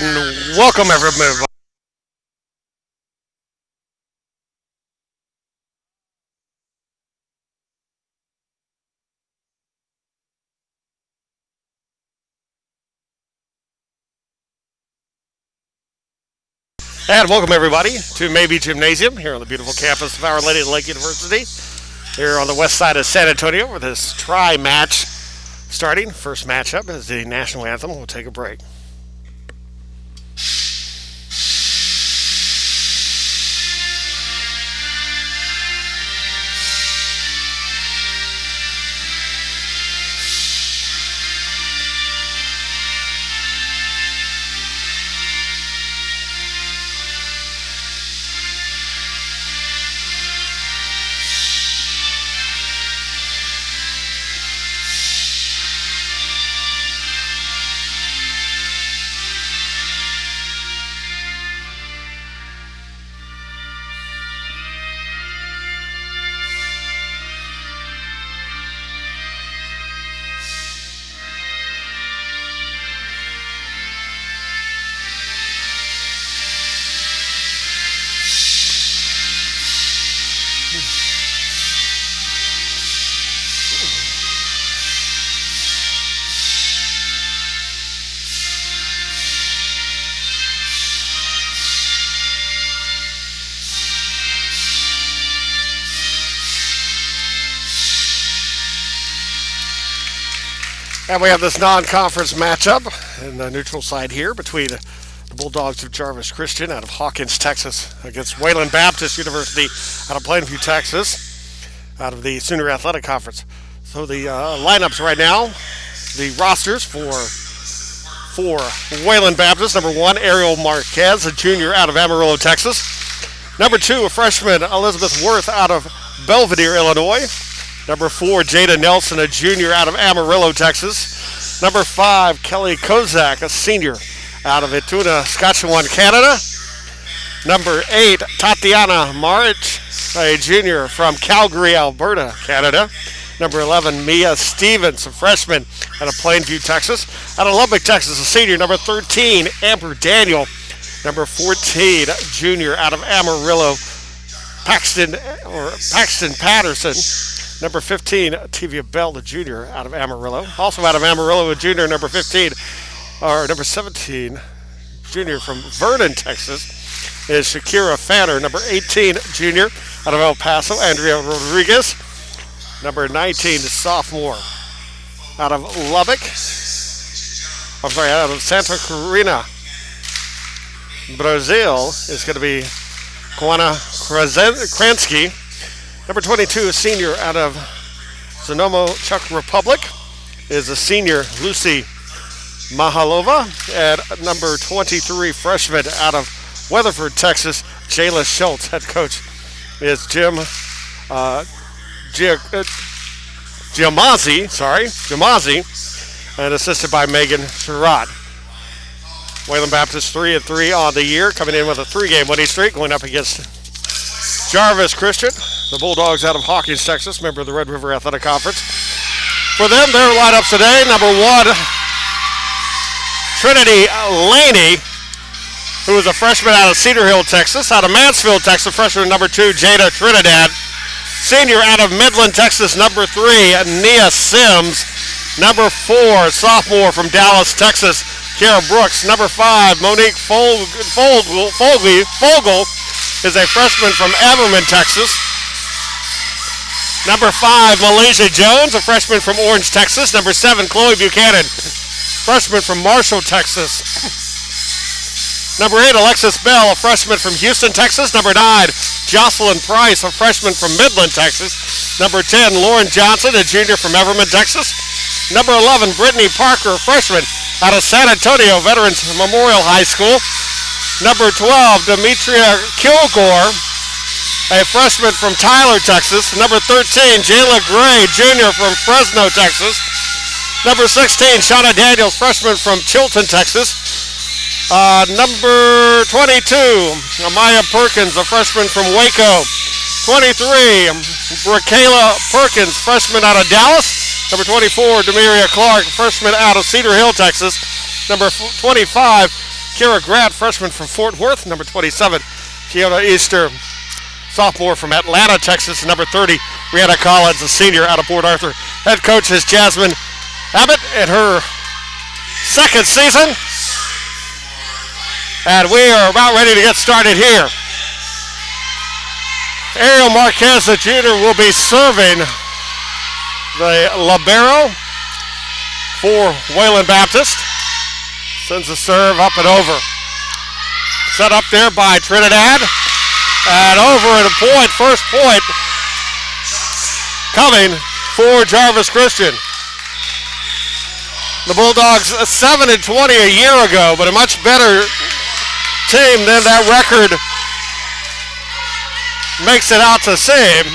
and welcome everybody. And welcome everybody to Maybe Gymnasium here on the beautiful campus of Our Lady of Lake University here on the west side of San Antonio with this tri-match starting. First matchup is the national anthem. We'll take a break. And we have this non-conference matchup in the neutral side here between the Bulldogs of Jarvis Christian out of Hawkins, Texas against Wayland Baptist University out of Plainview, Texas, out of the Sooner Athletic Conference. So the lineups right now, the rosters for Wayland Baptist: number 1, Ariel Marquez, a junior out of Amarillo, Texas. Number 2, a freshman, Elizabeth Worth out of Belvedere, Illinois. Number 4, Jada Nelson, a junior out of Amarillo, Texas. Number 5, Kelly Kozak, a senior out of Ituna, Saskatchewan, Canada. Number 8, Tatiana Marich, a junior from Calgary, Alberta, Canada. Number 11, Mia Stevens, a freshman out of Plainview, Texas. Out of Lubbock, Texas, a senior. Number 13, Amber Daniel. Number 14, junior out of Amarillo, Paxton Patterson. Number 15, Tevia Bell, the junior out of Amarillo. Also out of Amarillo, a junior, number 17, junior from Vernon, Texas, is Shakira Fanner. Number 18, junior out of El Paso, Andrea Rodriguez. Number 19, sophomore out of Lubbock. Out of Santa Catarina, Brazil, is going to be Kwana Kransky. Number 22, a senior out of Sonoma, Czech Republic, is a senior, Lucy Mahalova. And number 23, freshman out of Weatherford, Texas, Jayla Schultz. Head coach is Jim Giamazzi, and assisted by Megan Sherrod. Wayland Baptist 3-3 on the year, coming in with a 3-game winning streak, going up against Jarvis Christian, the Bulldogs out of Hawkins, Texas, member of the Red River Athletic Conference. For them, their lineups today: number 1, Trinity Laney, who is a freshman out of Cedar Hill, Texas. Out of Mansfield, Texas, freshman number 2, Jada Trinidad. Senior out of Midland, Texas, number 3, Nia Sims. Number 4, sophomore from Dallas, Texas, Kara Brooks. Number 5, Monique Fogel is a freshman from Everman, Texas. Number 5, Malaysia Jones, a freshman from Orange, Texas. Number 7, Chloe Buchanan, freshman from Marshall, Texas. Number 8, Alexis Bell, a freshman from Houston, Texas. Number 9, Jocelyn Price, a freshman from Midland, Texas. Number 10, Lauren Johnson, a junior from Everman, Texas. Number 11, Brittany Parker, a freshman out of San Antonio Veterans Memorial High School. Number 12, Demetria Kilgore, a freshman from Tyler, Texas. Number 13, Jayla Gray, junior from Fresno, Texas. Number 16, Shauna Daniels, freshman from Chilton, Texas. Number 22, Amaya Perkins, a freshman from Waco. 23, Raquela Perkins, freshman out of Dallas. Number 24, Demaria Clark, freshman out of Cedar Hill, Texas. Number 25, Kira Grant, freshman from Fort Worth. Number 27, Kiona Easter, sophomore from Atlanta, Texas. Number 30, Rihanna Collins, a senior out of Port Arthur. Head coach is Jasmine Abbott in her second season. And we are about ready to get started here. Ariel Marquez, the junior, will be serving the libero for Wayland Baptist. Sends the serve up and over. Set up there by Trinidad. And over at a point, first point, coming for Jarvis Christian. The Bulldogs 7-20 a year ago, but a much better team than that record makes it out to seem.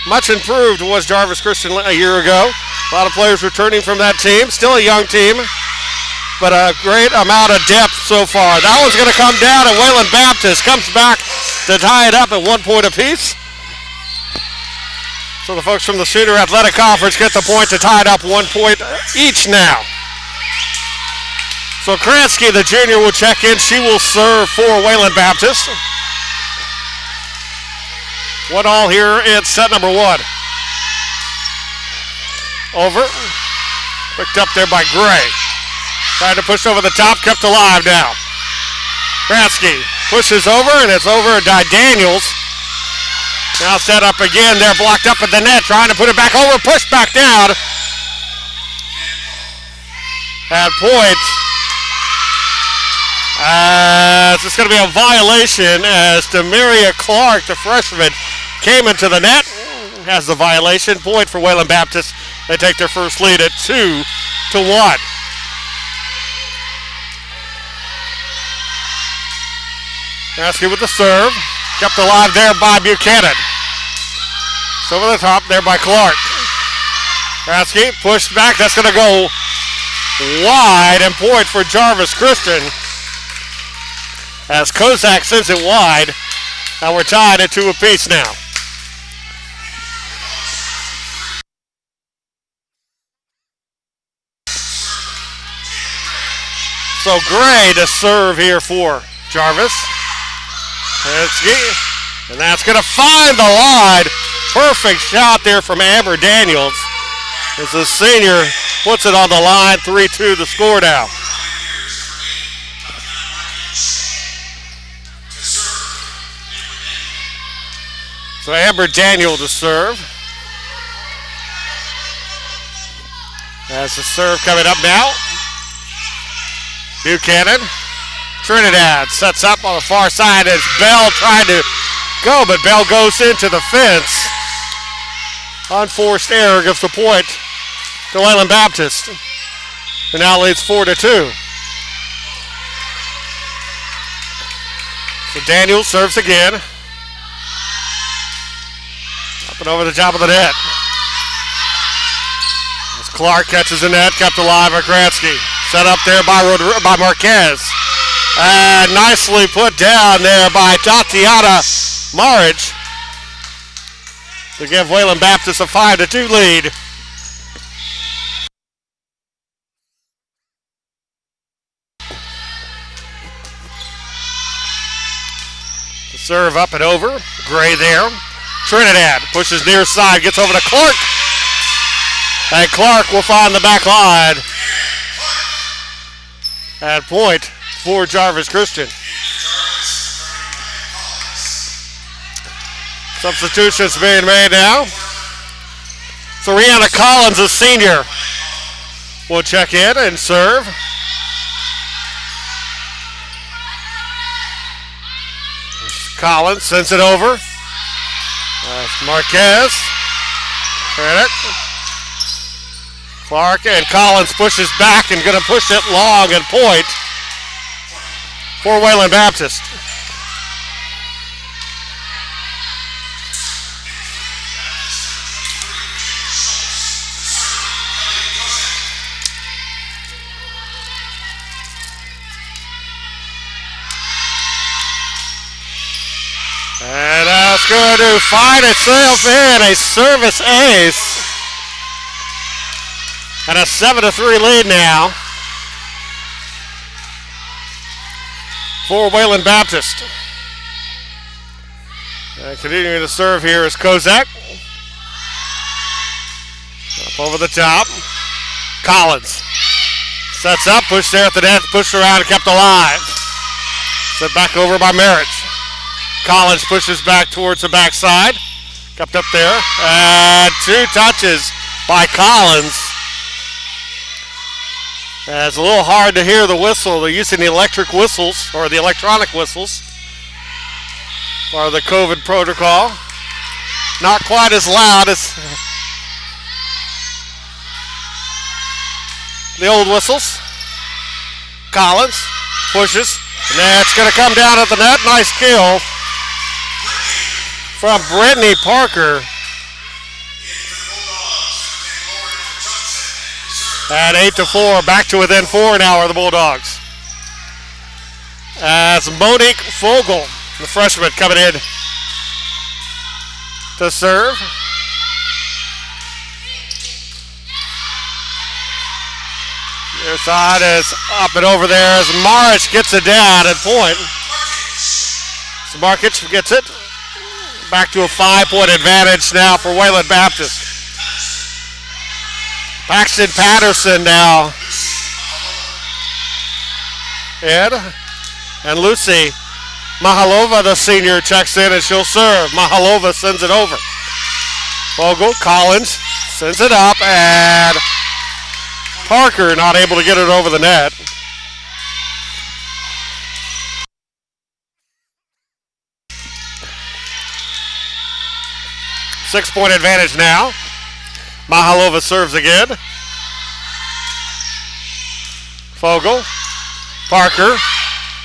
Much improved was Jarvis Christian a year ago. A lot of players returning from that team. Still a young team, but a great amount of depth so far. That one's going to come down, and Wayland Baptist comes back to tie it up at 1 point apiece. So the folks from the Sooner Athletic Conference get the point to tie it up 1 point each now. So Kransky, the junior, will check in. She will serve for Wayland Baptist. 1-all here in set number 1. Over. Picked up there by Gray. Trying to push over the top, kept alive now. Kransky pushes over, and it's over by Daniels. Now set up again. They're blocked up at the net, trying to put it back over, pushed back down. At point. It's going to be a violation as Demaria Clark, the freshman, came into the net. Has the violation. Point for Wayland Baptist. They take their first lead at 2-1. Kransky with the serve. Kept alive there by Buchanan. It's over the top there by Clark. Kransky pushed back. That's going to go wide, and point for Jarvis Christian as Kozak sends it wide. And we're tied at 2 apiece now. So Gray to serve here for Jarvis. And that's going to find the line. Perfect shot there from Amber Daniels. As the senior puts it on the line. 3-2 the score now. So Amber Daniel to serve. As the serve coming up now. Buchanan. Trinidad sets up on the far side as Bell trying to go, but Bell goes into the fence. Unforced error gives the point to Wayland Baptist. And now leads 4-2. So Daniel serves again. Up and over the top of the net. As Clark catches the net, kept alive by Kransky. Set up there by Marquez. And nicely put down there by Tatiana Marich to give Wayland Baptist a 5-2 lead. The serve up and over. Gray there. Trinidad pushes near side, gets over to Clark. And Clark will find the back line. At point for Jarvis Christian. Substitutions being made now. So Rihanna Collins, a senior, will check in and serve. Collins sends it over. That's Marquez. Credit. Clark and Collins pushes back and going to push it long and point for Wayland Baptist. And that's going to find itself in a service ace. And a 7-3 lead now. for Wayland Baptist. And continuing to serve here is Kozak. Up over the top. Collins sets up, pushed there at the net, pushed around and kept alive. Set back over by Marriage. Collins pushes back towards the backside. Kept up there. And 2 touches by Collins. And it's a little hard to hear the whistle. They're using the electric whistles, or the electronic whistles, for the COVID protocol. Not quite as loud as the old whistles. Collins pushes. And that's going to come down at the net. Nice kill from Brittany Parker. At 8-4, back to within 4 now are the Bulldogs. As Monique Fogel, the freshman, coming in to serve. Their side is up and over there as Marich gets it down at point. So Markic gets it. Back to a 5-point advantage now for Wayland Baptist. Paxton Patterson now in. And Lucy Mahalova, the senior, checks in and she'll serve. Mahalova sends it over. Vogel, Collins sends it up, and Parker not able to get it over the net. Six-point advantage now. Mahalova serves again. Fogel, Parker,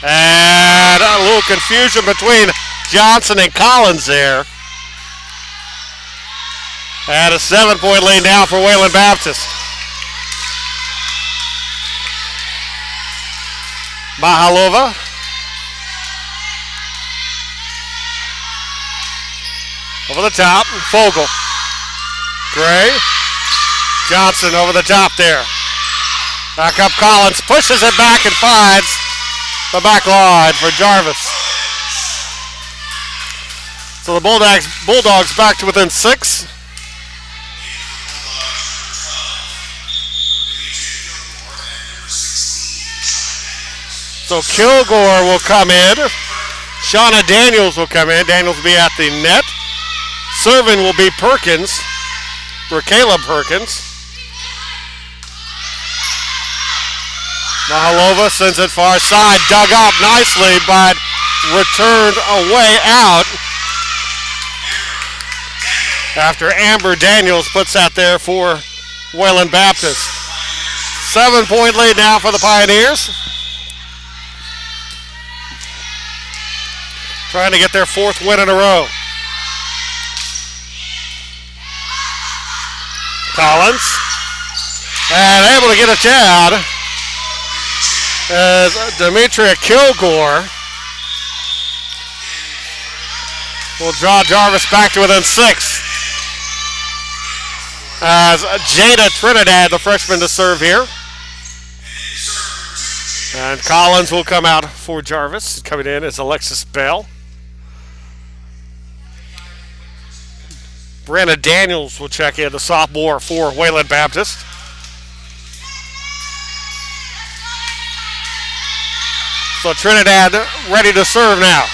and a little confusion between Johnson and Collins there. And a 7-point lead now for Wayland Baptist. Mahalova. Over the top, Fogel. Gray. Johnson over the top there. Back up Collins, pushes it back and finds the back line for Jarvis. So the Bulldogs back to within 6. So Kilgore will come in. Shauna Daniels will come in. Daniels will be at the net. Serving will be Perkins, for Caleb Perkins. Mahalova sends it far side, dug up nicely, but returned away out after Amber Daniels puts that there for Wayland Baptist. 7-point lead now for the Pioneers. Trying to get their 4th win in a row. Collins, and able to get it down as Demetria Kilgore will draw Jarvis back to within 6. As Jada Trinidad, the freshman, to serve here. And Collins will come out for Jarvis. Coming in is Alexis Bell. Brenna Daniels will check in, the sophomore for Wayland Baptist. So Trinidad ready to serve now.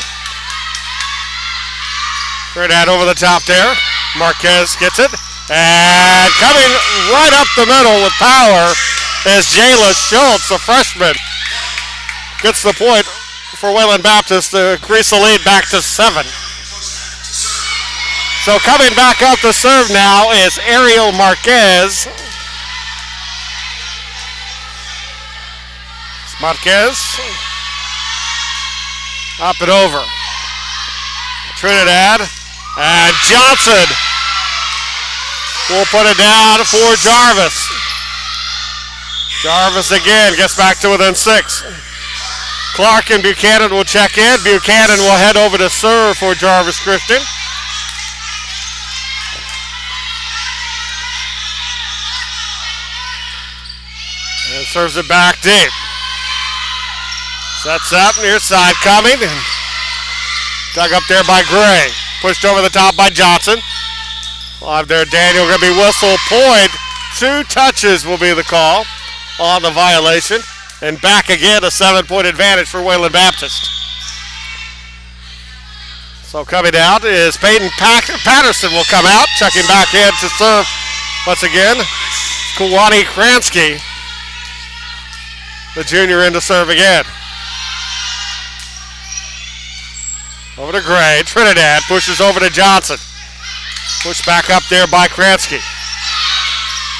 Trinidad over the top there. Marquez gets it. And coming right up the middle with power is Jayla Schultz, the freshman. Gets the point for Wayland Baptist to increase the lead back to 7. So coming back up to serve now is Ariel Marquez. Marquez up and over. Trinidad and Johnson will put it down for Jarvis. Jarvis again gets back to within 6. Clark and Buchanan will check in. Buchanan will head over to serve for Jarvis Christian. And serves it back deep. Sets up, near side coming. And dug up there by Gray. Pushed over the top by Johnson. Live there, Daniel going to be whistle point. 2 touches will be the call on the violation. And back again, a 7-point advantage for Wayland Baptist. So coming out is Peyton Patterson will come out. Checking back in to serve once again. Kawani Kransky, the junior, in to serve again. Over to Gray. Trinidad pushes over to Johnson. Pushed back up there by Kransky.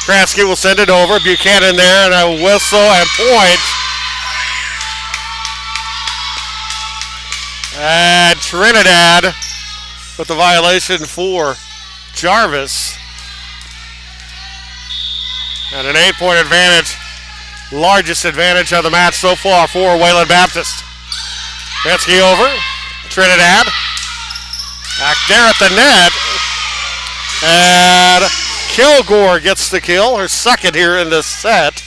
Kransky will send it over. Buchanan there, and a whistle and point. And Trinidad with the violation for Jarvis. And an 8-point advantage. Largest advantage of the match so far for Wayland Baptist. Kransky over. Trinidad. Back there at the net. And Kilgore gets the kill, her second here in this set.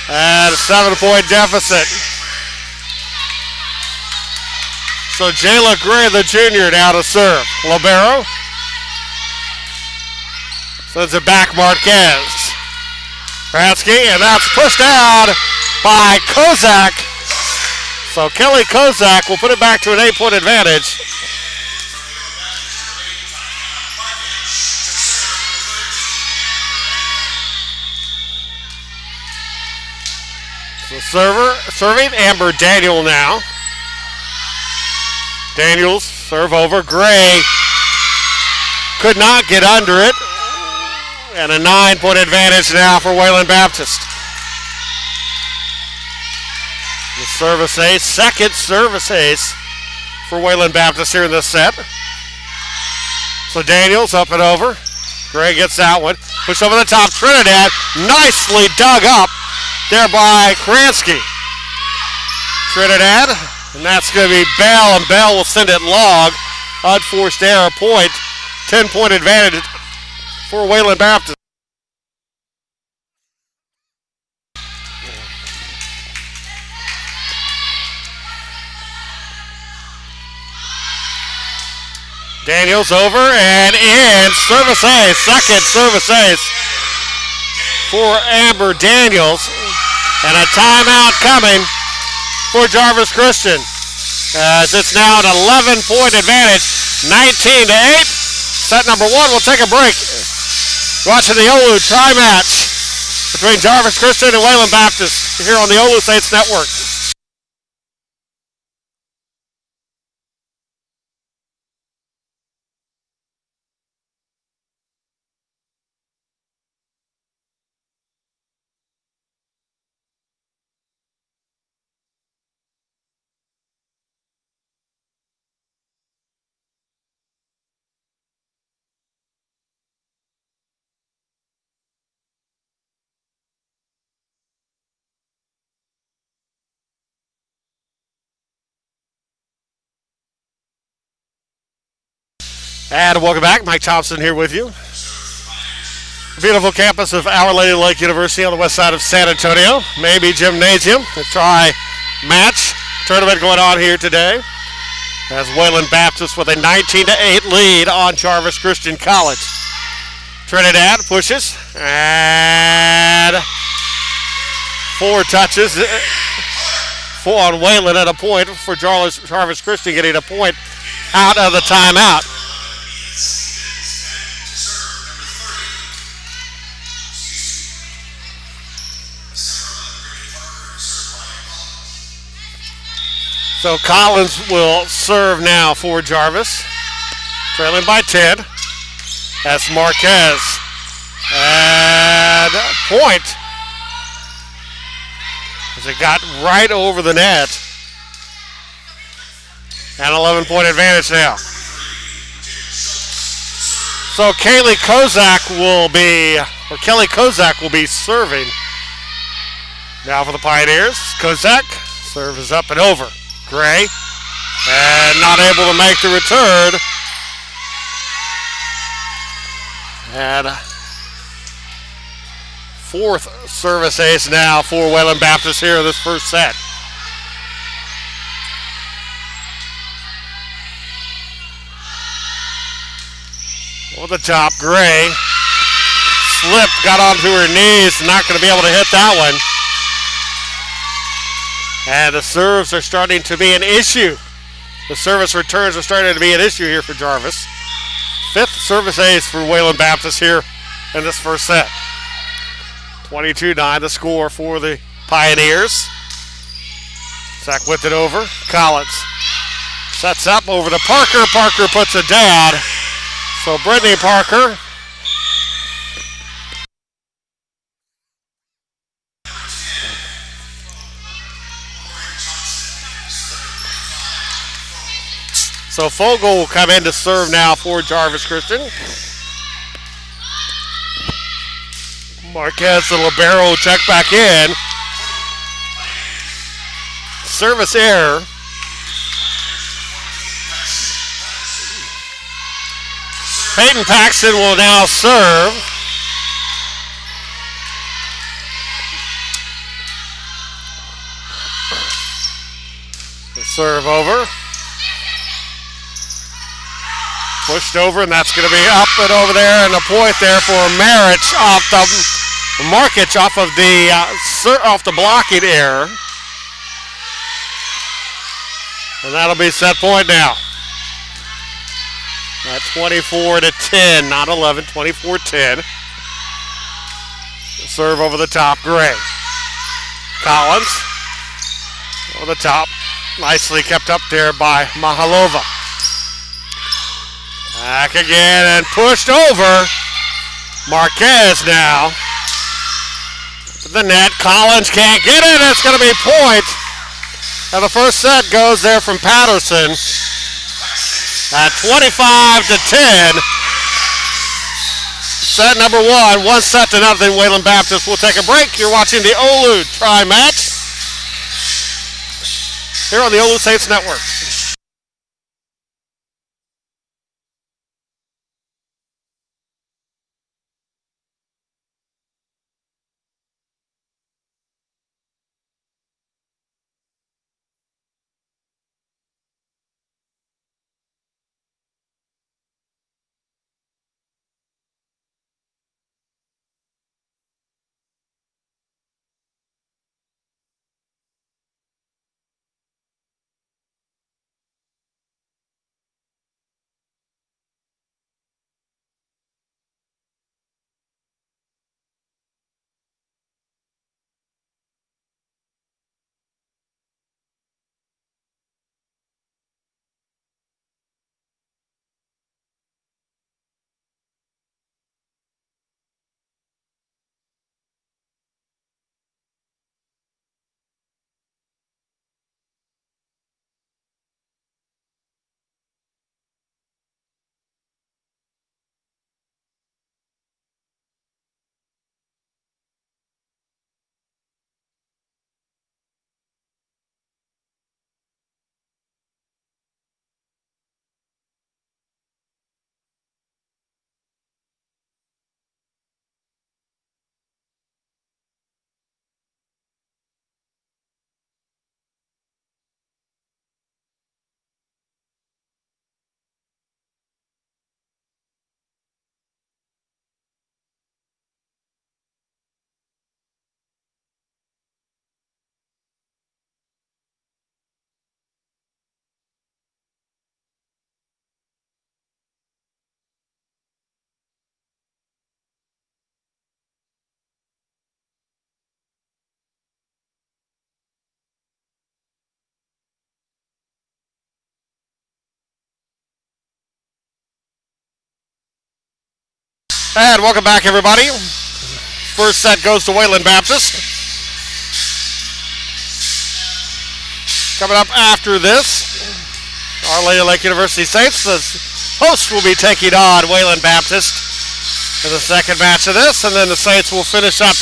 And a 7-point deficit. So Jayla Gray, the junior, now to serve. Libero. Sends it back, Marquez. Kransky, and that's pushed out by Kozak. So Kelly Kozak will put it back to an 8-point advantage. So serving Amber Daniel now. Daniels serve over. Gray could not get under it. And a 9-point advantage now for Wayland Baptist. The service ace, second service ace for Wayland Baptist here in this set. So Daniels up and over. Gray gets that one. Push over the top. Trinidad nicely dug up there by Kransky. Trinidad, and that's going to be Bell, and Bell will send it long. Unforced error point. 10-point advantage for Wayland Baptist. Daniels over and in. Service ace. Second service ace for Amber Daniels. And a timeout coming for Jarvis Christian. As it's now an 11-point advantage. 19-8. Set number 1. We'll take a break. Watching the Olu tri-match between Jarvis Christian and Wayland Baptist here on the Olu Saints Network. And welcome back. Mike Thompson here with you. The beautiful campus of Our Lady Lake University on the west side of San Antonio. Maybe Gymnasium. A tri-match tournament going on here today. As Wayland Baptist with a 19-8 lead on Jarvis Christian College. Trinidad pushes. And 4 touches. 4 on Wayland at a point for Jarvis Christian getting a point out of the timeout. So Collins will serve now for Jarvis. Trailing by 10. That's Marquez. And point. As it got right over the net. And 11-point advantage now. So Kelly Kozak will be serving now for the Pioneers. Kozak, serve is up and over. Gray, and not able to make the return. And fourth service ace now for Wayland Baptist here in this first set. Over the top, Gray slipped, got onto her knees, not going to be able to hit that one. And the serves are starting to be an issue. The service returns are starting to be an issue here for Jarvis. Fifth service ace for Wayland Baptist here in this first set. 22-9 the score for the Pioneers. Zach whipped it over. Collins sets up over to Parker. Parker puts it down. So Brittany Parker So Fogel will come in to serve now for Jarvis Christian. Marquez, the libero, check back in. Service error. Peyton Paxton will now serve. The serve over. Pushed over, and that's going to be up and over there, and a point there for Marich off the Markich off the blocking error, and that'll be set point now. At 24-10, not 11, 24-10. Serve over the top, Gray. Collins over the top, nicely kept up there by Mahalova. Back again and pushed over. Marquez now to the net. Collins can't get it. It's going to be point. And the first set goes there from Patterson at 25-10. Set number one, 1-0. Wayland Baptist will take a break. You're watching the Olu Tri-Match here on the Olu Saints Network. And welcome back, everybody. First set goes to Wayland Baptist. Coming up after this, Our Lady of Lake University Saints, the host, will be taking on Wayland Baptist in the second match of this, and then the Saints will finish up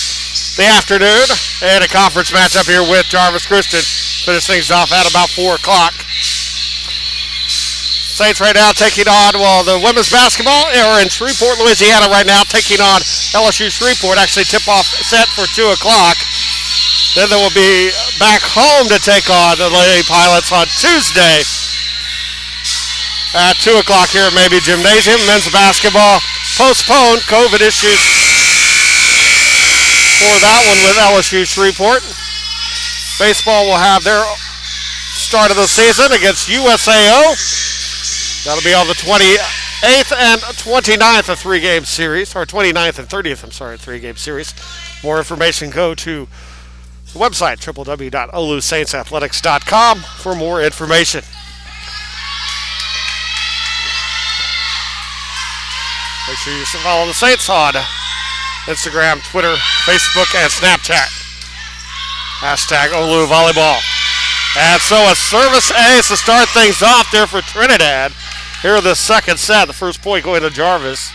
the afternoon and a conference matchup here with Jarvis Christian. Finish things off at about 4 o'clock. Saints right now taking on, well, the women's basketball are in Shreveport, Louisiana right now, taking on LSU Shreveport. Actually, tip-off set for 2 o'clock. Then they will be back home to take on the Lady Pilots on Tuesday at 2 o'clock here at Maybe Gymnasium. Men's basketball postponed. COVID issues for that one with LSU Shreveport. Baseball will have their start of the season against USAO. That'll be on the 28th and 29th, a 3-game series, or 29th and 30th, I'm sorry, 3-game series. More information, go to the website, www.olusaintsathletics.com for more information. Make sure you follow the Saints on Instagram, Twitter, Facebook, and Snapchat. Hashtag Olu Volleyball. And so a service ace to start things off there for Trinidad. Here in the second set, the first point going to Jarvis.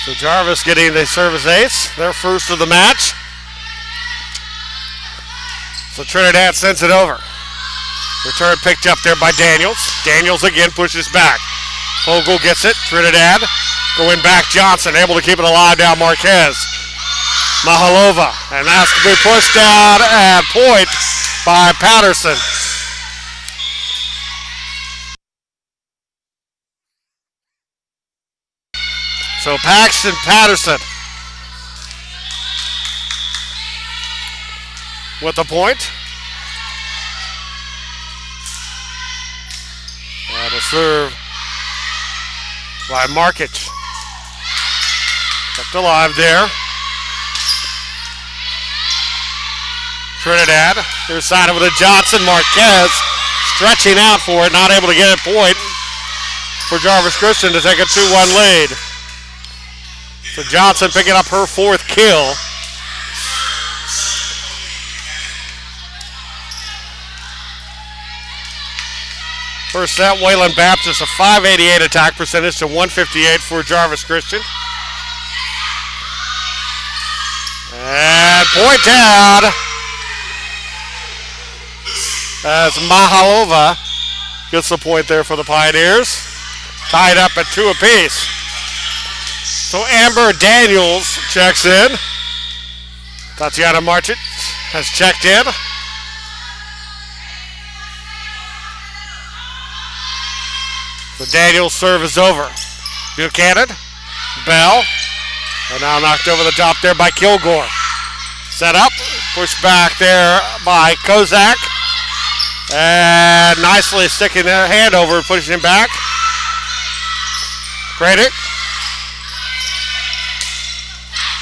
So Jarvis getting the service ace, their first of the match. So Trinidad sends it over. Return picked up there by Daniels. Daniels again pushes back. Fogle gets it. Trinidad going back. Johnson able to keep it alive down Marquez. Mahalova. And that's to be pushed down at point by Patterson. So Paxton Patterson with the point. And a serve by Markic. Kept alive there. Trinidad, they're sided with a Johnson. Marquez stretching out for it, not able to get a point for Jarvis Christian to take a 2-1 lead. So Johnson picking up her 4th kill. First set, Wayland Baptist, a .588 attack percentage to .158 for Jarvis Christian. And point down as Mahalova gets the point there for the Pioneers. Tied up at 2 apiece. So Amber Daniels checks in. Tatiana Marchit has checked in. The Daniels serve is over. Buchanan, Bell, and now knocked over the top there by Kilgore. Set up, pushed back there by Kozak. And nicely sticking their hand over and pushing him back. Kredic.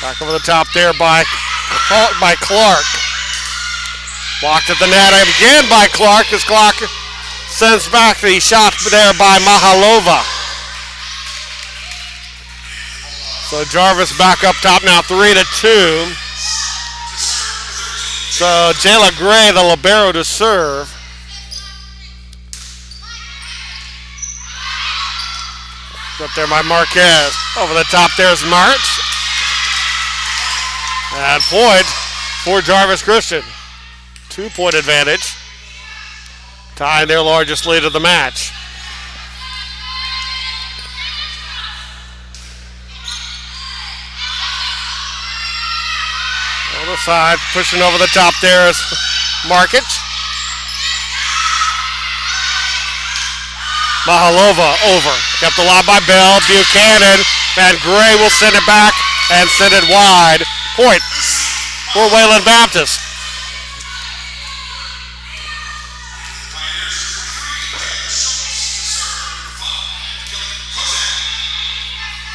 Back over the top there by Clark. Blocked at the net again by Clark as Clark sends back the shot there by Mahalova. So Jarvis back up top now 3-2. So Jayla Gray, the libero, to serve. Up there by Marquez. Over the top there's March. And point for Jarvis Christian. 2-point advantage. Tying their largest lead of the match. On the side, pushing over the top there is Markic. Mahalova over. Kept alive by Bell. Buchanan. And Gray will send it back and send it wide. Point for Wayland Baptist.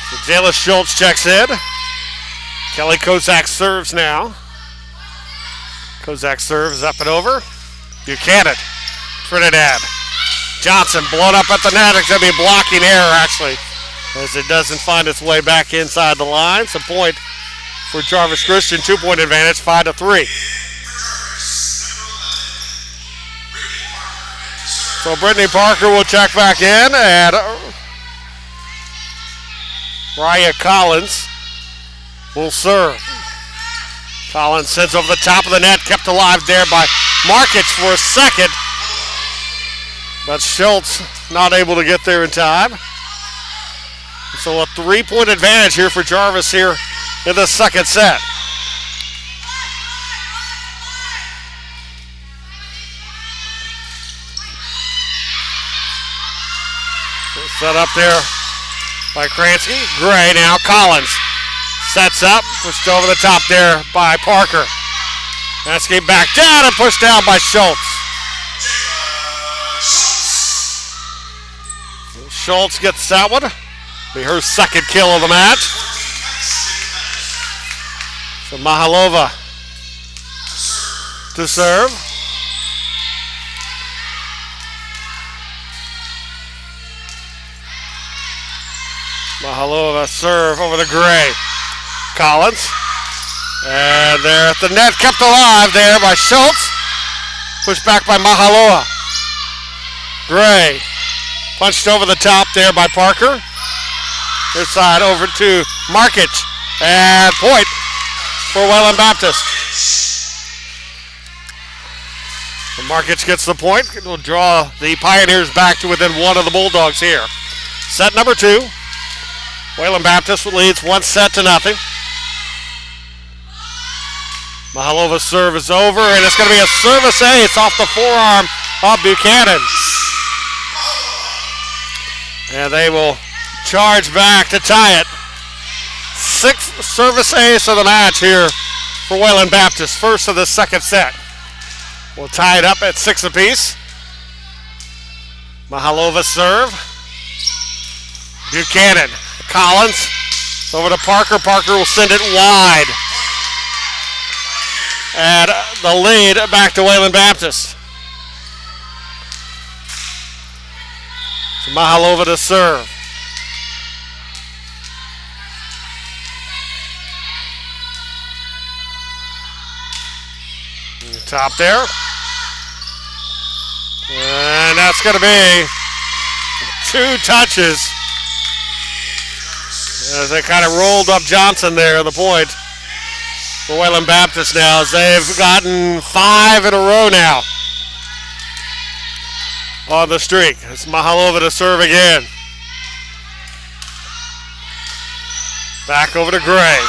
So Jayla Schultz checks in. Kelly Kozak serves now. Kozak serves up and over. Buchanan. Trinidad. Johnson blown up at the net. It's going to be a blocking error, actually, as it doesn't find its way back inside the line. So point for Jarvis Christian. 2-point advantage, 5-3. So Brittany Parker will check back in, and Raya Collins will serve. Collins sends over the top of the net, kept alive there by Markich for a second. But Schultz not able to get there in time. So a 3-point advantage here for Jarvis here in the second set. Set up there by Kransky. Gray now. Collins sets up. Pushed over the top there by Parker. Kransky back down and pushed down by Schultz. Schultz gets that one. Be her second kill of the match. So Mahalova to serve. Mahalova serve over to Gray. Collins. And there at the net, kept alive there by Schultz. Pushed back by Mahalova. Gray. Punched over the top there by Parker. This side over to Markich. And point for Wayland Baptist. So Markich gets the point. It will draw the Pioneers back to within one of the Bulldogs here. Set number 2. Wayland Baptist leads 1-0. Mahalova's serve is over, and it's going to be a service ace off the forearm of Buchanan. And they will charge back to tie it. 6th service ace of the match here for Wayland Baptist. First of the second set. We'll tie it up at 6 apiece. Mahalova serve. Buchanan. Collins. Over to Parker. Parker will send it wide. And the lead back to Wayland Baptist. So Mahalova to serve. Top there. And that's going to be 2 touches. As they kind of rolled up Johnson there, the point for Wayland Baptist now, as they've gotten 5 in a row now on the streak. It's Mahalova to serve again. Back over to Gray.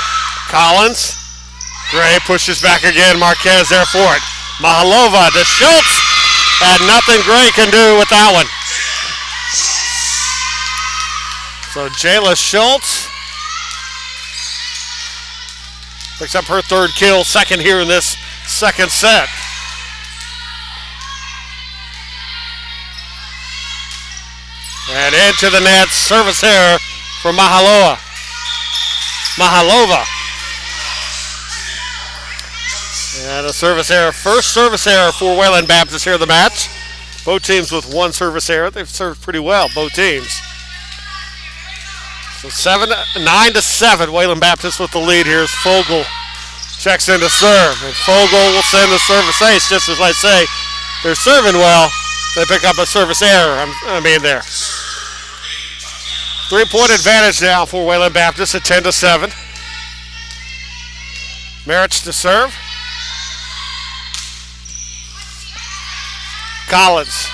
Collins. Gray pushes back again. Marquez there for it. Mahalova to Schultz. And nothing Gray can do with that one. So Jayla Schultz picks up her 3rd kill, 2nd here in this second set. And into the net, service error for Mahalova. And a service error, first service error for Wayland Baptist here in the match. Both teams with 1 service error. They've served pretty well, both teams. So 9-7, Wayland Baptist with the lead here as Fogel checks in to serve. And Fogel will send the service ace, just as I say. They're serving well. They pick up a service error, there. 3-point advantage now for Wayland Baptist at 10-7. Merritt to serve. Collins.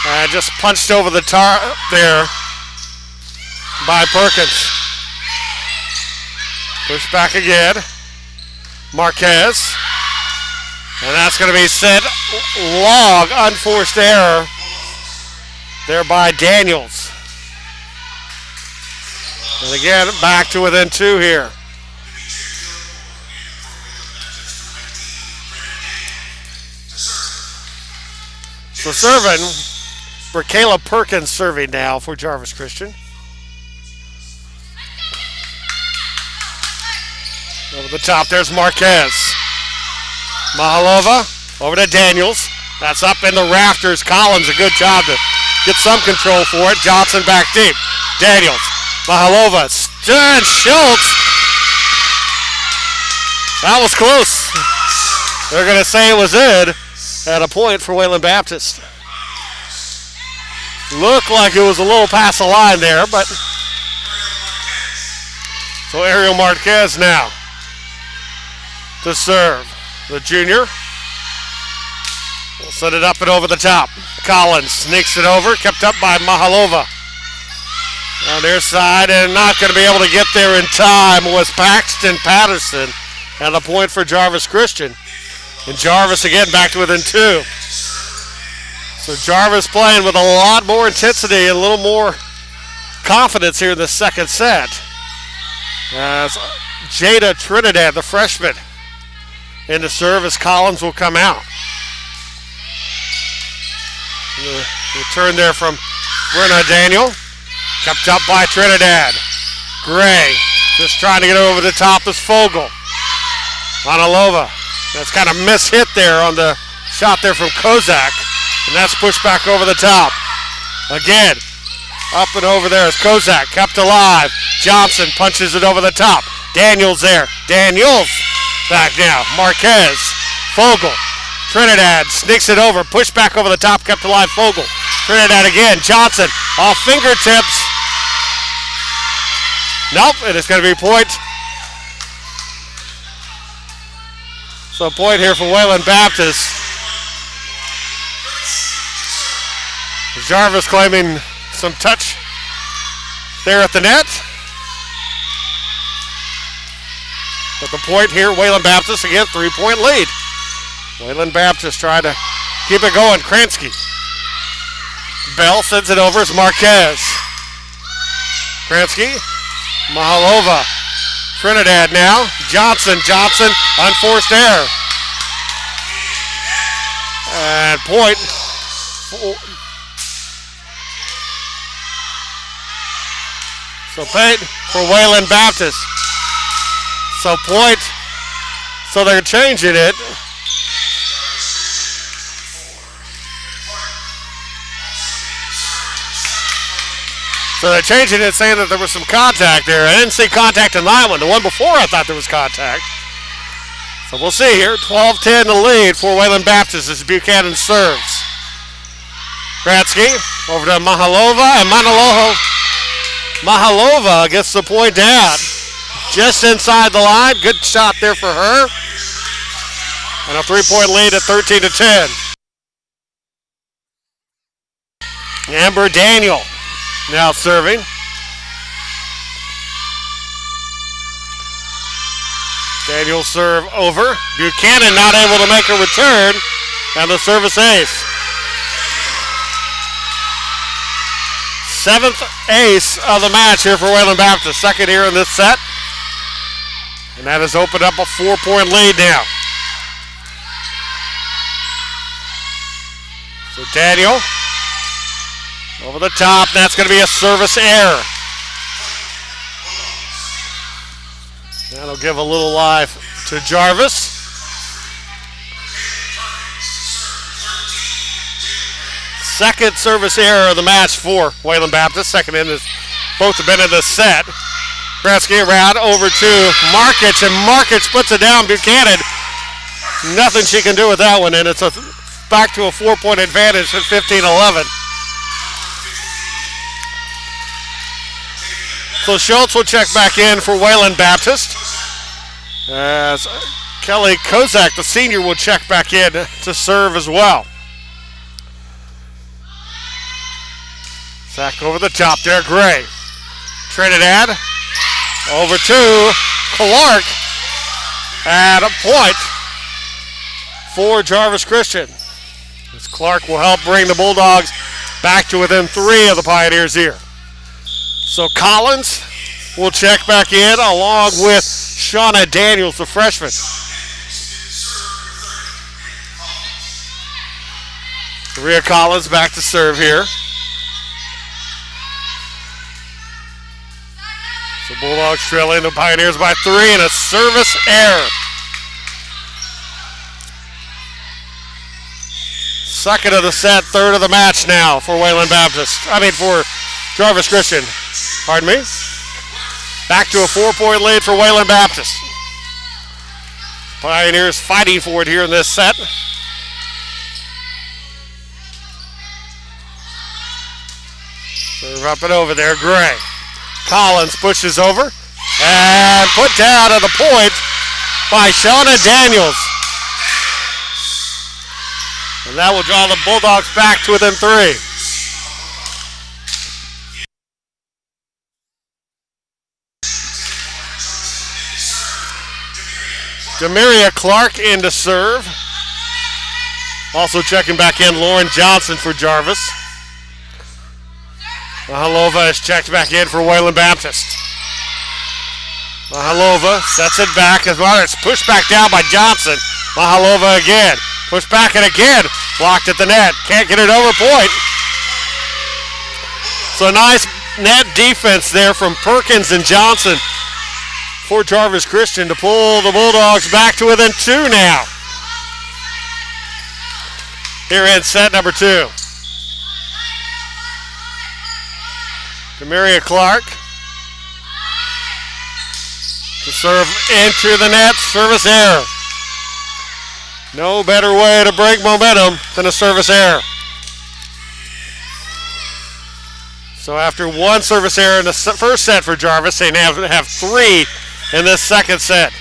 And just punched over the tar there by Perkins. Push back again. Marquez. And that's going to be sent long, unforced error there by Daniels. And again, back to within 2 here. So serving, Kayla Perkins serving now for Jarvis Christian. Over the top, there's Marquez. Mahalova over to Daniels. That's up in the rafters. Collins, a good job to get some control for it. Johnson back deep. Daniels. Mahalova. Stern Schultz. That was close. They're going to say it was in at a point for Wayland Baptist. Looked like it was a little past the line there, but so Ariel Marquez now to serve. The junior. We'll set it up and over the top. Collins sneaks it over, kept up by Mahalova. On their side, and not going to be able to get there in time was Paxton Patterson. And a point for Jarvis Christian. And Jarvis again back to within 2. So Jarvis playing with a lot more intensity and a little more confidence here in the second set. As Jada Trinidad, the freshman, in the serve as Collins will come out. The return there from Brenna Daniel. Kept up by Trinidad. Gray just trying to get over the top is Fogel. Manilova. That's kind of mishit there on the shot there from Kozak. And that's pushed back over the top. Again, up and over there is Kozak. Kept alive. Johnson punches it over the top. Daniels there. Daniels back now. Marquez. Fogel. Trinidad sneaks it over. Pushed back over the top. Kept alive. Fogel. Trinidad again. Johnson off fingertips. Nope, and it's going to be point. So point here for Wayland Baptist. Jarvis claiming some touch there at the net. But the point here, Wayland Baptist again, 3-point lead. Wayland Baptist trying to keep it going. Kransky. Bell sends it over as Marquez. Kransky. Mahalova. Trinidad now. Johnson. Unforced error. And point. So point for Wayland Baptist. So point. So they're changing it. So they're changing it, saying that there was some contact there. I didn't see contact in that one. The one before I thought there was contact. So we'll see here. 12-10 the lead for Wayland Baptist as Buchanan serves. Kratsky over to Mahalova, and Mahalova gets the point down. Just inside the line. Good shot there for her. And a 3-point lead at 13-10. Amber Daniel now serving. Daniel serve over. Buchanan not able to make a return. And the service ace. 7th ace of the match here for Wayland Baptist. Second here in this set. And that has opened up a 4-point lead now. So Daniel over the top. That's going to be a service error. That'll give a little life to Jarvis. Second service error of the match for Wayland Baptist. Second in this, both have been in this set. Kratsky around over to Markic, and Markic puts it down. Buchanan, nothing she can do with that one, and it's back to a 4-point advantage at 15-11. So Schultz will check back in for Wayland Baptist. As Kelly Kozak, the senior, will check back in to serve as well. Zach over the top there, Gray. Trinidad over to Clark. And a point for Jarvis Christian. As Clark will help bring the Bulldogs back to within 3 of the Pioneers here. So Collins will check back in along with Shauna Daniels, the freshman. Rhea Collins back to serve here. So Bulldogs trailing the Pioneers by 3 and a service error. Second of the set, third of the match now for Wayland Baptist. For Jarvis Christian. Pardon me. Back to a 4-point lead for Wayland Baptist. Pioneers fighting for it here in this set. Serve up and over there, Gray. Collins pushes over and put down at the point by Shauna Daniels. And that will draw the Bulldogs back to within 3. Demaria Clark in to serve. Also checking back in, Lauren Johnson for Jarvis. Mahalova is checked back in for Wayland Baptist. Mahalova sets it back as well. It's pushed back down by Johnson. Mahalova again. Pushed back and again. Blocked at the net. Can't get it over point. So nice net defense there from Perkins and Johnson for Jarvis Christian to pull the Bulldogs back to within 2 now. Here in set number 2. Demaria Clark to serve into the net. Service error. No better way to break momentum than a service error. So after 1 service error in the first set for Jarvis, they now have 3 in this second set.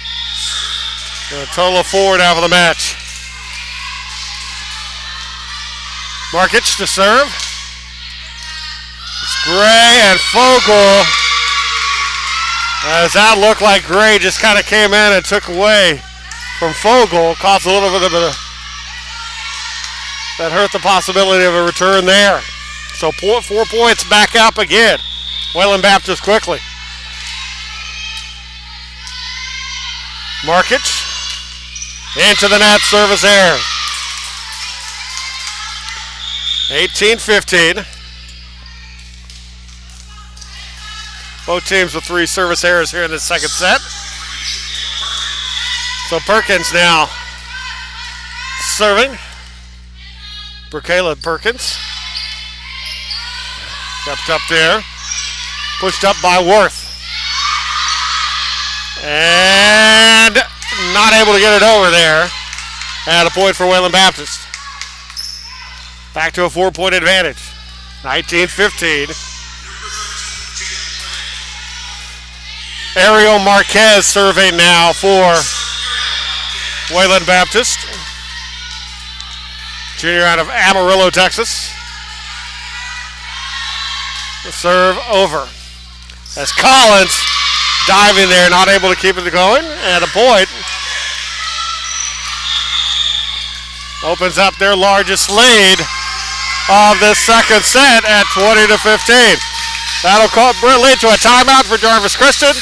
A total of 4 now for the match. Markic to serve. It's Gray and Fogel. As that looked like Gray just kind of came in and took away from Fogel. Caused a little bit of that hurt the possibility of a return there. So 4 points back up again. Wayland Baptist quickly. Markic into the net, service error. 18-15. Both teams with 3 service errors here in the second set. So Perkins now serving. Brokayla Perkins. Stepped up there. Pushed up by Worth. And not able to get it over there. And a point for Wayland Baptist. Back to a 4-point advantage. 19-15. Ariel Marquez serving now for Wayland Baptist. Junior out of Amarillo, Texas. The serve over. As Collins diving there, not able to keep it going. And a point. Opens up their largest lead of this second set at 20-15. That'll lead to a timeout for Jarvis Christian.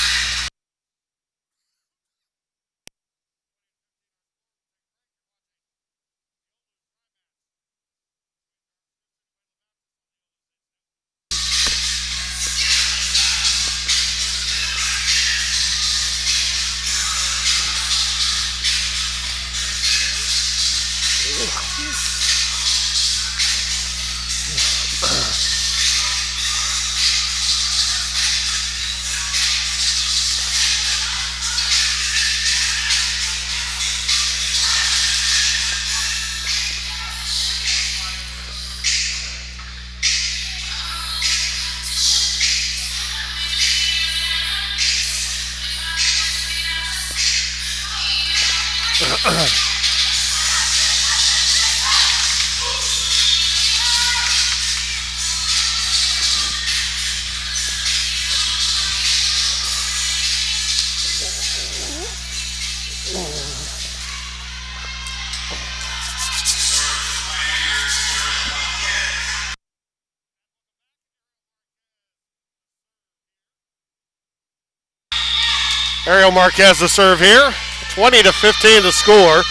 Ariel Marquez the serve here. 20-15 the score.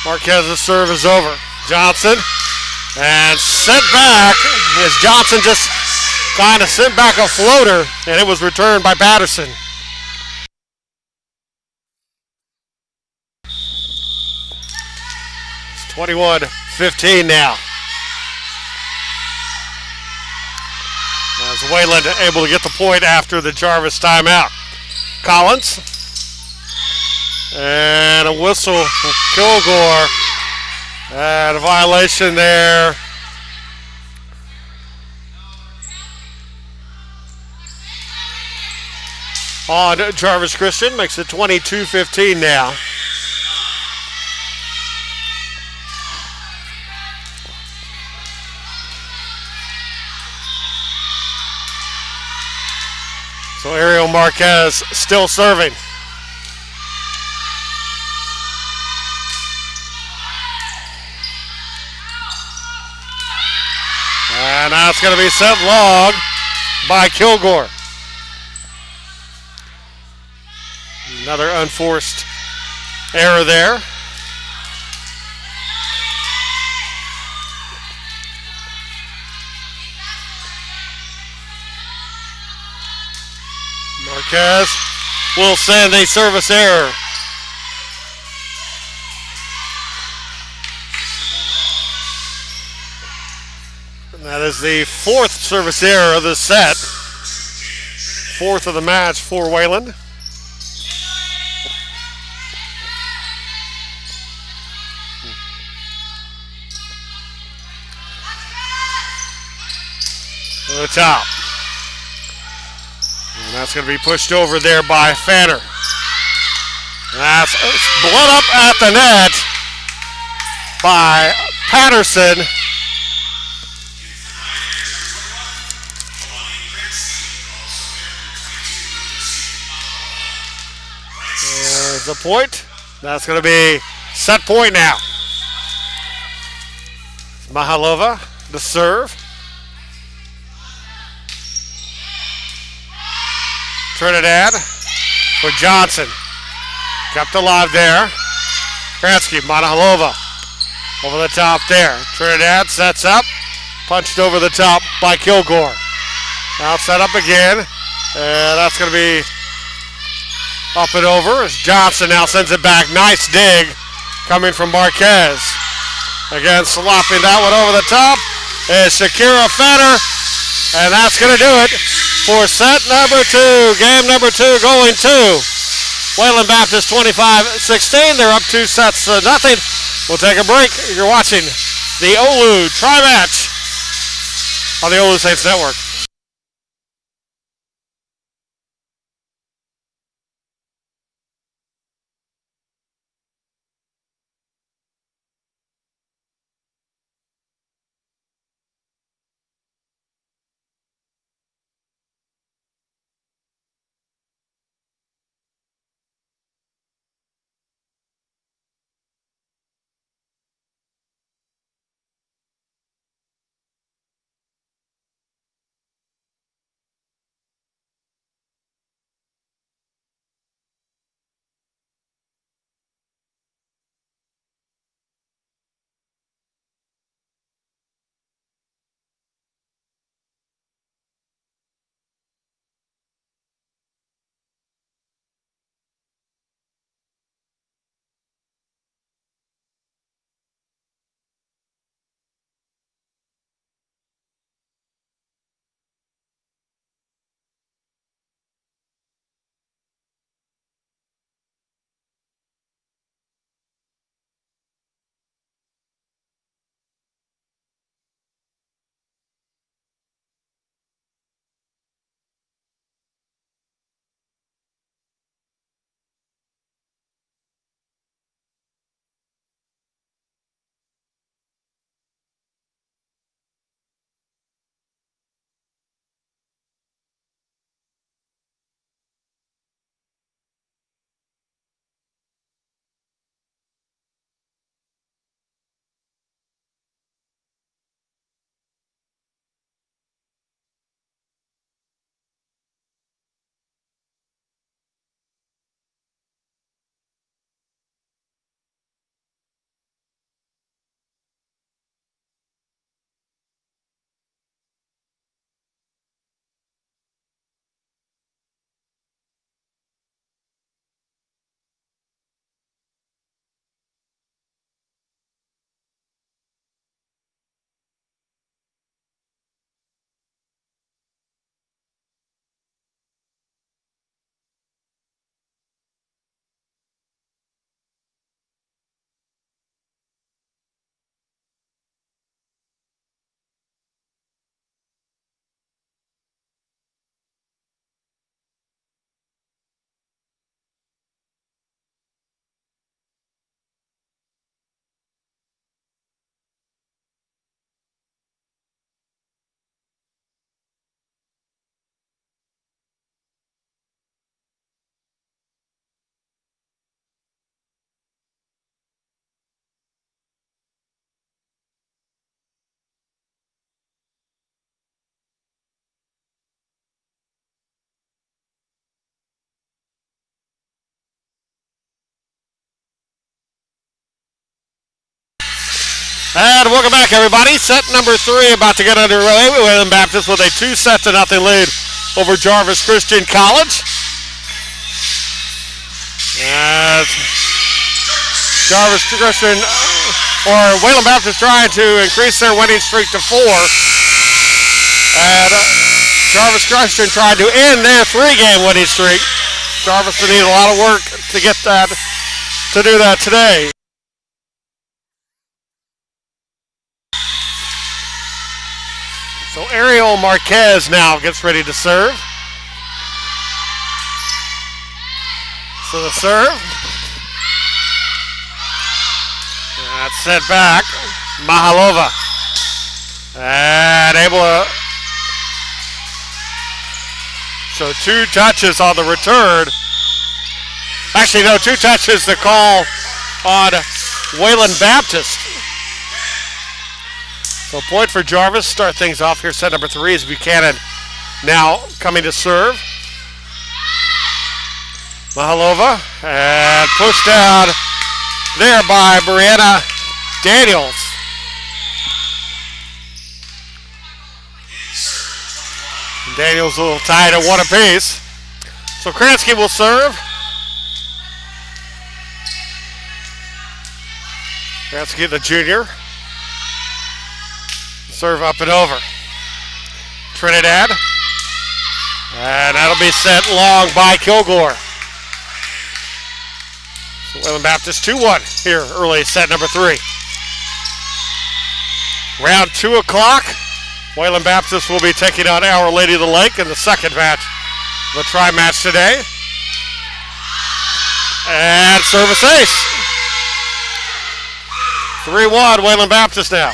Marquez's serve is over. Johnson and sent back as Johnson just kind of sent back a floater, and it was returned by Patterson. It's 21-15 now. As Wayland able to get the point after the Jarvis timeout. Collins. And a whistle from Kilgore. And a violation there. On Jarvis Christian. Makes it 22-15 now. Ariel Marquez still serving. And now it's going to be sent long by Kilgore. Another unforced error there. Marquez will send a service error. And that is the fourth service error of the set. Fourth of the match for Wayland. To the top. And that's going to be pushed over there by Fanner. That's blown up at the net by Patterson. There's the point. That's going to be set point now. Mahalova, the serve. Trinidad for Johnson. Kept alive there. Kransky, Mahalova over the top there. Trinidad sets up. Punched over the top by Kilgore. Now set up again. And that's going to be up and over as Johnson now sends it back. Nice dig coming from Marquez. Again, slopping that one over the top is Shakira Fanner. And that's going to do it for set number 2. Game number 2 going to Wayland Baptist 25-16. They're up 2 sets to nothing. We'll take a break. You're watching the Olu Tri-Match on the Olu Saints Network. And welcome back, everybody. Set number 3 about to get underway. Wayland Baptist with a 2-0 lead over Jarvis Christian College. As Jarvis Christian, or Wayland Baptist, trying to increase their winning streak to 4. And Jarvis Christian tried to end their 3-game winning streak. Jarvis will need a lot of work to get that, to do that today. So Ariel Marquez now gets ready to serve. So the serve. That's set back. Mahalova. And able to show 2 touches on the return. Actually, no, 2 touches to call on Wayland Baptist. So point for Jarvis. Start things off here. Set number 3 is Buchanan now coming to serve. Mahalova. And pushed down there by Brianna Daniels. Daniels a little tied at 1 apiece. So Kransky will serve. Kransky, the junior. Serve up and over. Trinidad. And that'll be set long by Kilgore. So Wayland Baptist 2-1 here early set number 3. Round 2 o'clock. Wayland Baptist will be taking on Our Lady of the Lake in the second match, the tri-match today. And service ace. 3-1 Wayland Baptist now.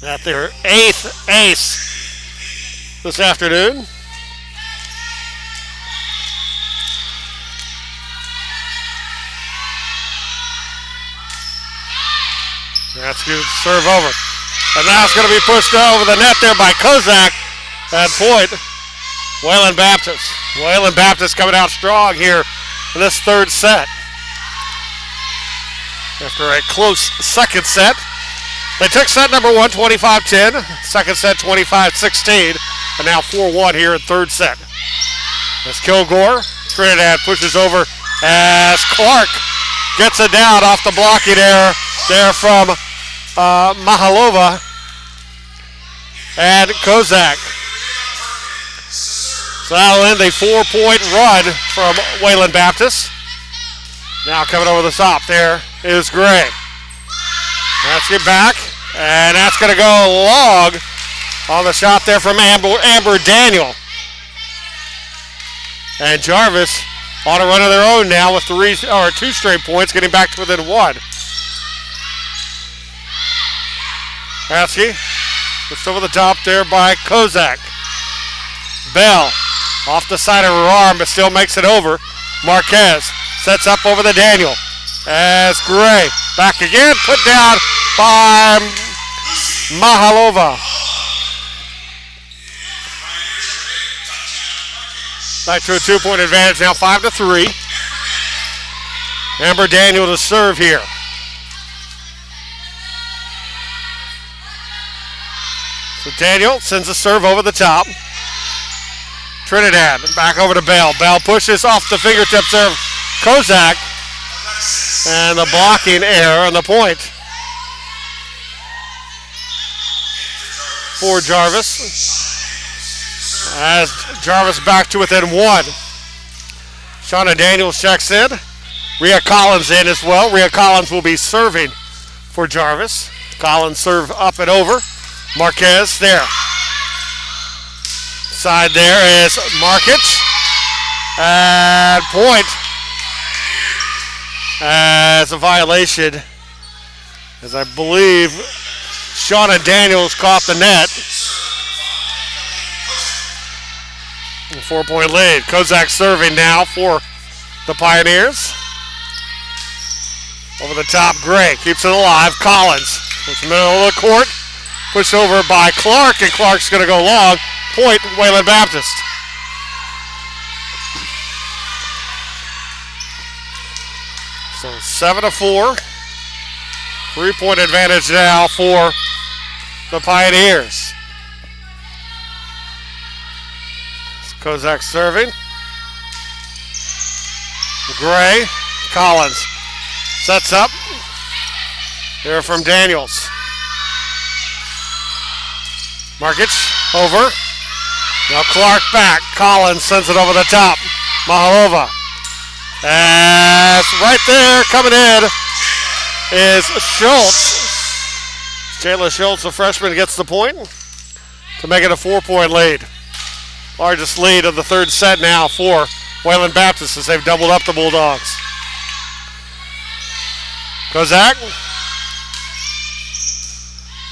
At their 8th ace this afternoon. That's good. Serve over. And now it's going to be pushed over the net there by Kozak. At point, Wayland Baptist. Wayland Baptist coming out strong here in this third set. After a close second set. They took set number 1, 25-10. Second set, 25-16. And now 4-1 here in third set. As Kilgore, Trinidad pushes over as Clark gets it down off the blocking error there from Mahalova and Kozak. So that'll end a 4-point run from Wayland Baptist. Now coming over the top there is Gray. Let's get back, and that's going to go long on the shot there from Amber Daniel. And Jarvis on a run of their own now with 2 straight points, getting back to within 1. Haskey pushed over the top there by Kozak. Bell off the side of her arm, but still makes it over. Marquez sets up over the Daniel. As Gray back again, put down by Mahalova. Back to a 2-point advantage now, 5-3. Amber Daniel to serve here. So Daniel sends a serve over the top. Trinidad back over to Bell. Bell pushes off the fingertips there of Kozak. And the blocking error on the point for Jarvis. As Jarvis back to within 1. Shauna Daniels checks in. Rhea Collins in as well. Rhea Collins will be serving for Jarvis. Collins serve up and over. Marquez there. Side there is Markic. And point. As a violation, as I believe Shauna Daniels caught the net. 4-point lead. Kozak serving now for the Pioneers. Over the top, Gray keeps it alive. Collins puts the middle of the court. Pushed over by Clark, and Clark's going to go long. Point, Wayland Baptist. So 7-4. 3-point advantage now for the Pioneers. Kozak serving. Gray. Collins sets up. There from Daniels. Markic over. Now Clark back. Collins sends it over the top. Mahalova. As right there coming in is Schultz. Jayla Schultz, the freshman, gets the point to make it a 4-point lead. Largest lead of the third set now for Wayland Baptist as they've doubled up the Bulldogs. Kozak.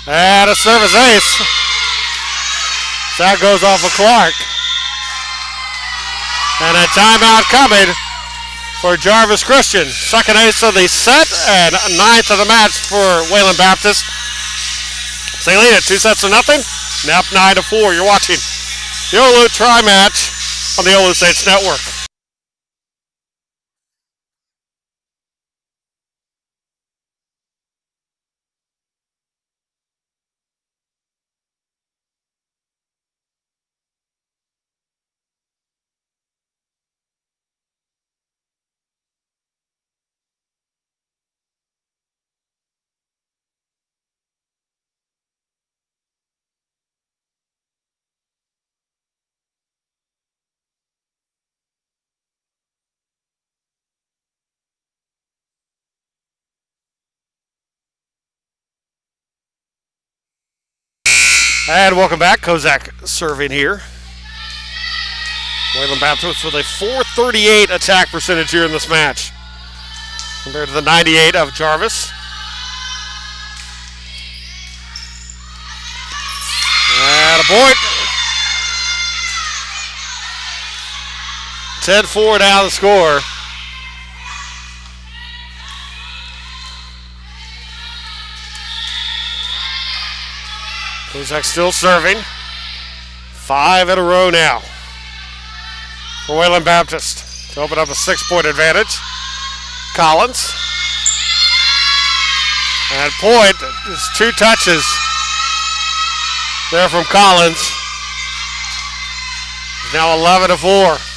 And a service ace. That goes off of Clark. And a timeout coming for Jarvis Christian. Second ace of the set and ninth of the match for Wayland Baptist. They lead it 2-0. Now up 9-4. You're watching the Olu Tri-Match on the Olu Saints Network. And welcome back. Kozak serving here. Wayland Baptist with a .438 attack percentage here in this match compared to the 98 of Jarvis. And a point. 10-4 now the score. Kozak still serving. 5 in a row now for Wayland Baptist to open up a 6-point advantage. Collins. And point, just 2 touches there from Collins. Now 11-4.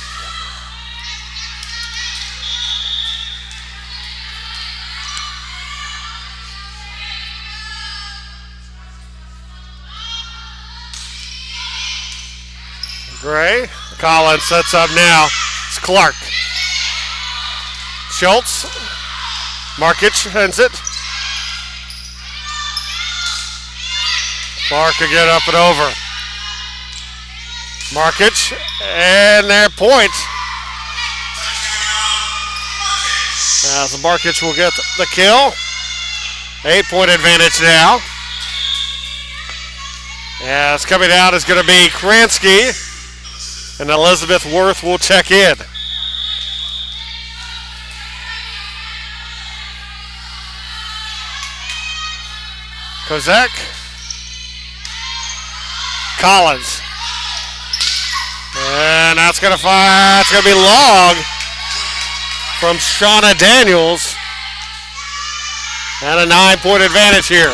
Gray. Collins sets up now. It's Clark. Schultz. Markic sends it. Clark again up and over. Markic. And their point. As Markic will get the kill. 8-point advantage now. As coming out is going to be Kransky. And Elizabeth Worth will check in. Kozak. Collins. And that's going to fire. It's going to be long from Shauna Daniels. And a 9-point advantage here.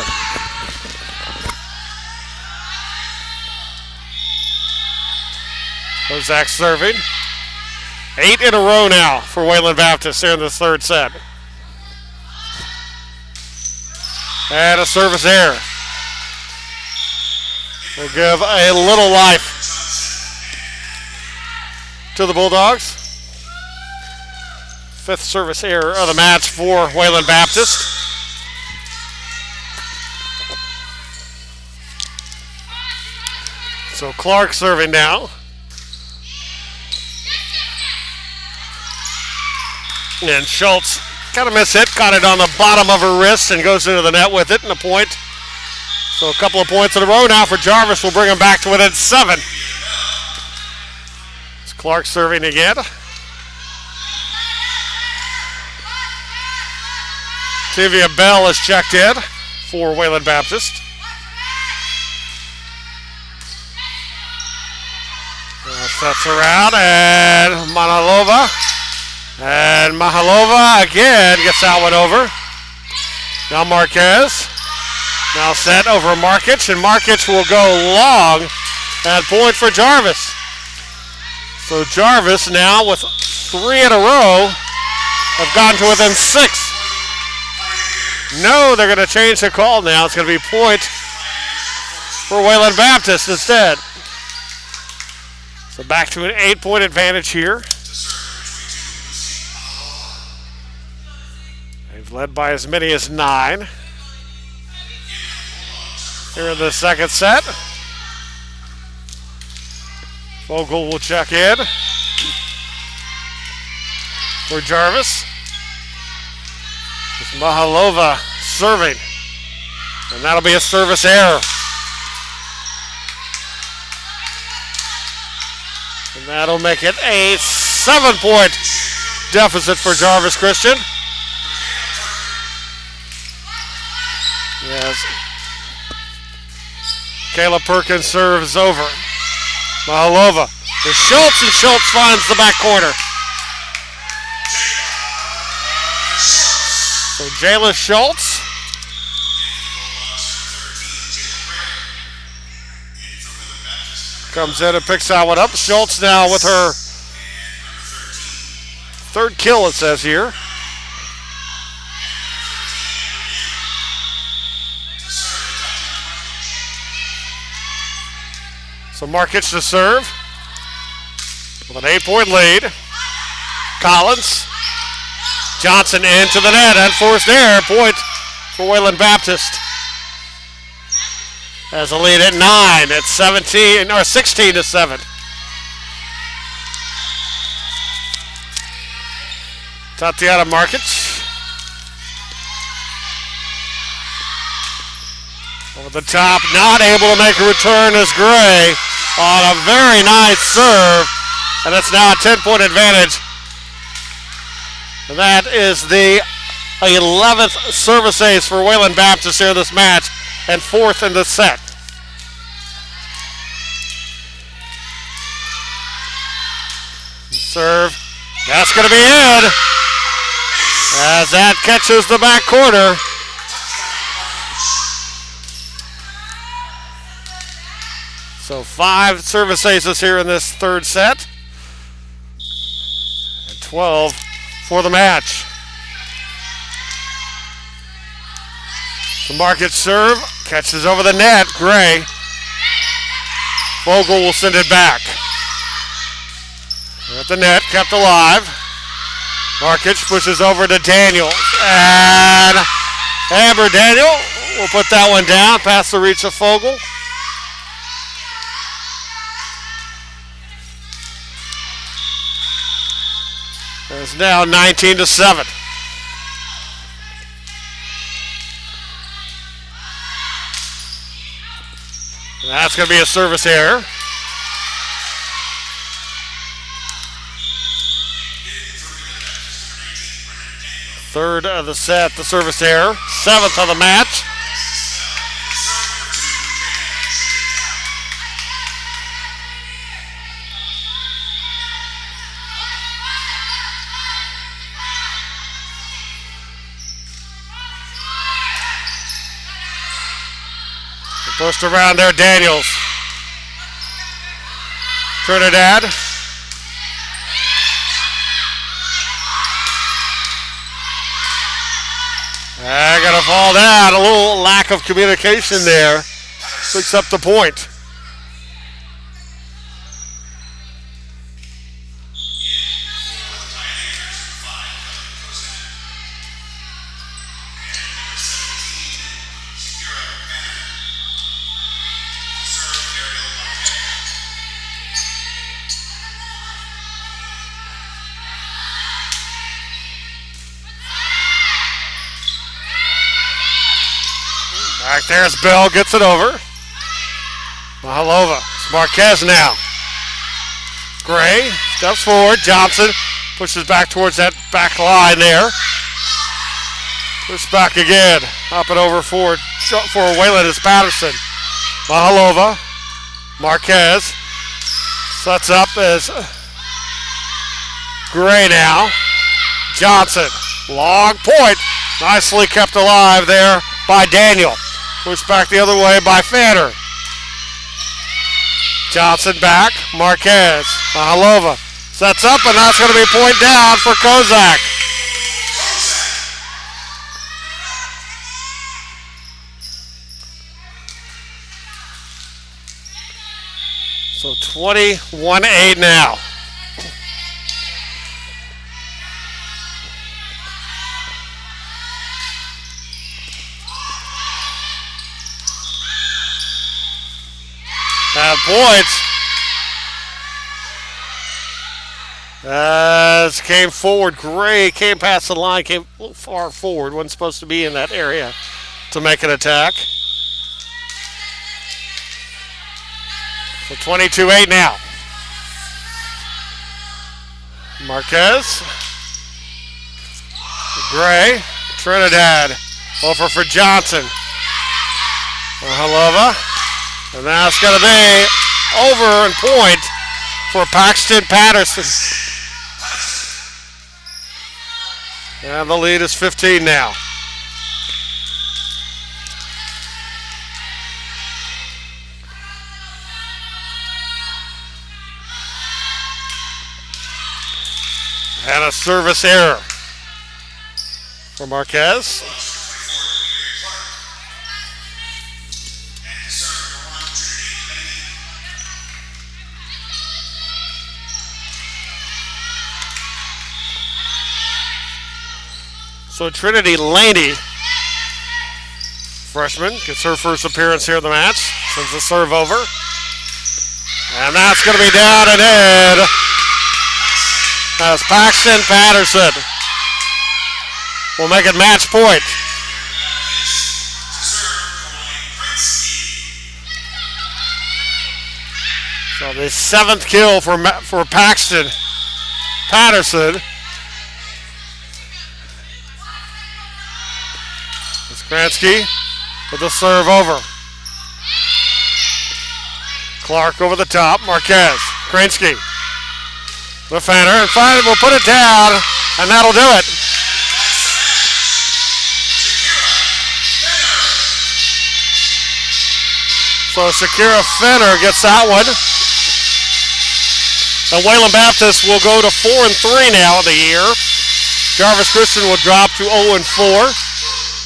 Kozak serving. 8 in a row now for Wayland Baptist here in the third set. And a service error. Will give a little life to the Bulldogs. 5th service error of the match for Wayland Baptist. So Clark serving now. And Schultz kind of missed it, caught it on the bottom of her wrist and goes into the net with it and a point. So a couple of points in a row now for Jarvis will bring him back to within 7. It's Clark serving again. Tivia Bell is checked in for Wayland Baptist. Sets around and Mahalova. And Mahalova again gets that one over. Now Marquez. Now set over Markic, and Markic will go long and point for Jarvis. So Jarvis now with 3 in a row have gotten to within 6. No, they're going to change the call now. It's going to be point for Wayland Baptist instead. So back to an 8-point advantage here. They've led by as many as 9. Here in the second set. Vogel will check in for Jarvis. It's Mahalova serving. And that'll be a service error. And that'll make it a 7-point deficit for Jarvis Christian. Yes. Kayla Perkins serves over. Mahalova to Schultz, and Schultz finds the back corner. So Jayla Schultz comes in and picks that one up. Schultz now with her 3rd kill, it says here. So Markic to serve with an 8-point lead. Collins. Johnson into the net. Unforced error. Point for Wayland Baptist. Has a lead at 9. It's 16 to 7. Tatiana Markic. Over the top, not able to make a return is Gray on a very nice serve. And it's now a 10-point advantage. And that is the 11th service ace for Wayland Baptist here in this match, and 4th in the set. Serve. That's going to be in. As that catches the back corner. So 5 service aces here in this 3rd set. And 12 for the match. The Markic serve. Catches over the net. Gray. Vogel will send it back. At the net. Kept alive. Markic pushes over to Daniels. And Amber Daniel will put that one down past the reach of Vogel. It's now 19 to 7. And that's going to be a service error. Third of the set, the service error. 7th of the match. Pushed around there, Daniels. Trinidad. Gonna fall down. A little lack of communication there. Picks up the point. Back there's Bell, gets it over. Mahalova, it's Marquez now. Gray steps forward, Johnson pushes back towards that back line there. Push back again, up and over for Wayland is Patterson. Mahalova, Marquez, sets up as Gray now. Johnson, long point, Nicely kept alive there by Daniel. Pushed back the other way by Fanner. Johnson back. Marquez. Mahalova sets up, and that's going to be point down for Kozak. So 21-8 now. And points. As came forward, Gray came past the line, came a little far forward. Wasn't supposed to be in that area to make an attack. So 22-8 now. Marquez. Gray. Trinidad. Over for Johnson. Mahalova. And that's going to be over and point for Paxton Patterson. And the lead is 15 now. And a service error for Marquez. So Trinity Laney, freshman, gets her first appearance here in the match. Sends the serve over. And that's going to be down and in. As Paxton Patterson will make it match point. So the 7th kill for Paxton Patterson. Kransky with the serve over. Clark over the top. Marquez. Kransky. The Fanner. And finally will put it down, and that'll do it. So Shakira Fenner gets that one. And Wayland Baptist will go to 4-3 now of the year. Jarvis Christian will drop to 0-4.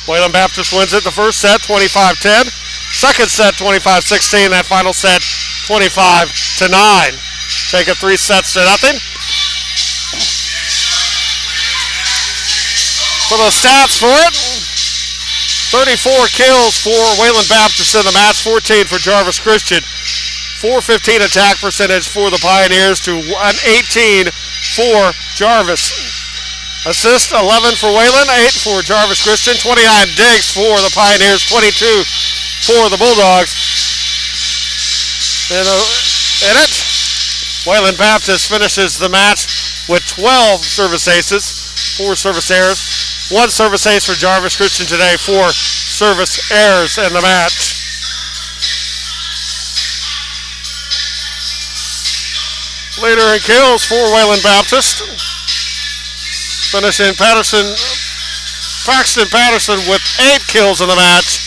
Wayland Baptist wins it the first set, 25-10. Second set, 25-16. That final set, 25-9. Take it 3 sets to nothing. For the stats for it, 34 kills for Wayland Baptist in the match, 14 for Jarvis Christian. 415 attack percentage for the Pioneers to 118 for Jarvis. Assist 11 for Wayland, 8 for Jarvis Christian, 29 digs for the Pioneers, 22 for the Bulldogs. In it, Wayland Baptist finishes the match with 12 service aces, 4 service errors, 1 service ace for Jarvis Christian today, 4 service errors in the match. Leader in kills for Wayland Baptist. Finishing Paxton Patterson with 8 kills in the match.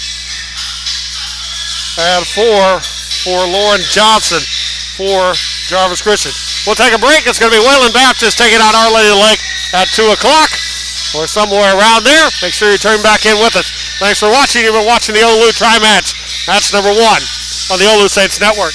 And 4 for Lauren Johnson for Jarvis Christian. We'll take a break. It's going to be Wayland Baptist taking on Our Lady of the Lake at 2 o'clock or somewhere around there. Make sure you turn back in with us. Thanks for watching. You've been watching the Olu Tri-Match. Match number 1 on the Olu Saints Network.